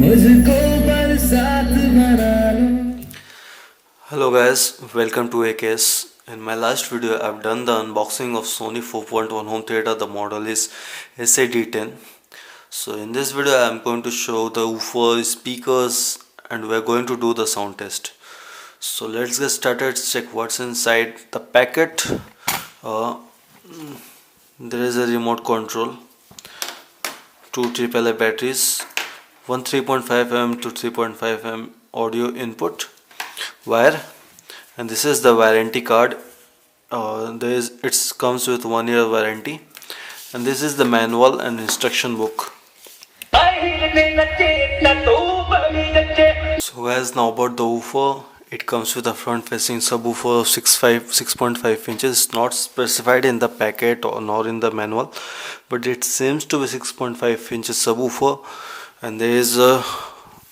मुझको बरसात बना लो. Hello guys, welcome to AKS. In my last video I've done the unboxing of Sony 4.1 home theater. The model is D10. So in this video I'm going to show the woofer, speakers, and we're going to do the sound test. So let's get started. Check what's inside the packet. There is a remote control, two AAA batteries, one 3.5mm to 3.5mm audio input wire, and this is the warranty card. It comes with 1 year warranty, and this is the manual and instruction book. So guys, now about the woofer. It comes with a front facing subwoofer of 6.5 inches. It's not specified in the packet or nor in the manual, but it seems to be 6.5 inches subwoofer, and there is a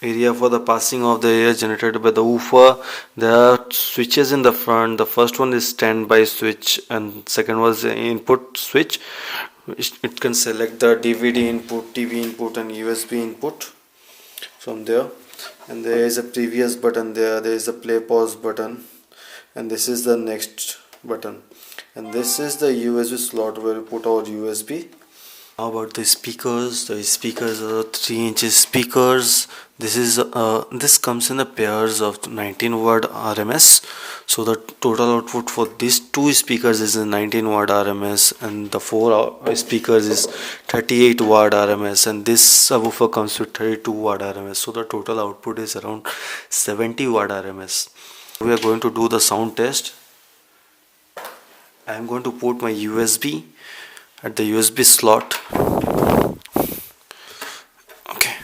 area for the passing of the air generated by the woofer. There are switches in the front. The first one is standby switch, and second was the input switch. It can select the DVD input, TV input, and USB input from there. And there is a previous button there. There is a play pause button, and this is the next button, and this is the USB slot where we put our USB. How about the speakers? The speakers are 3 inches speakers. This comes in the pairs of 19 watt RMS. So the total output for these two speakers is 19 watt RMS, and the four speakers is 38 watt RMS, and this subwoofer comes with 32 watt RMS. So the total output is around 70 watt RMS. We are going to do the sound test. I am going to put my USB at the USB slot. Okay.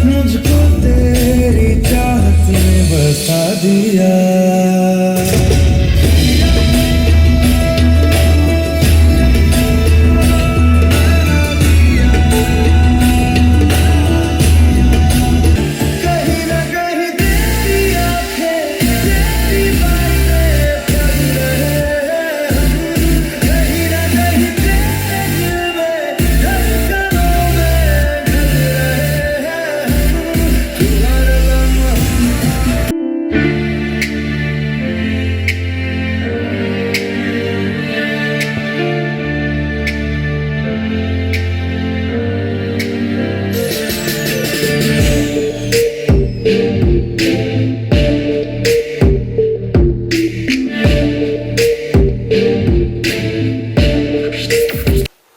मुझको तेरी चाहत ने बसा दिया.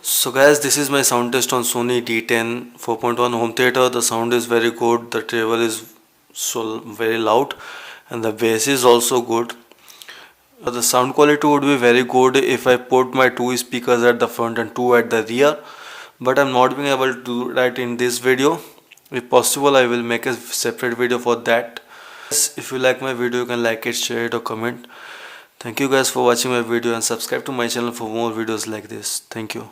So guys, this is my sound test on Sony D10 4.1 home theater. The sound is very good. The treble is so very loud, and the bass is also good. The sound quality would be very good if I put my two speakers at the front and two at the rear, but I'm not being able to do that in this video. If possible, I will make a separate video for that. If you like my video, you can like it, share it, or comment. Thank you guys for watching my video, and subscribe to my channel for more videos like this. Thank you.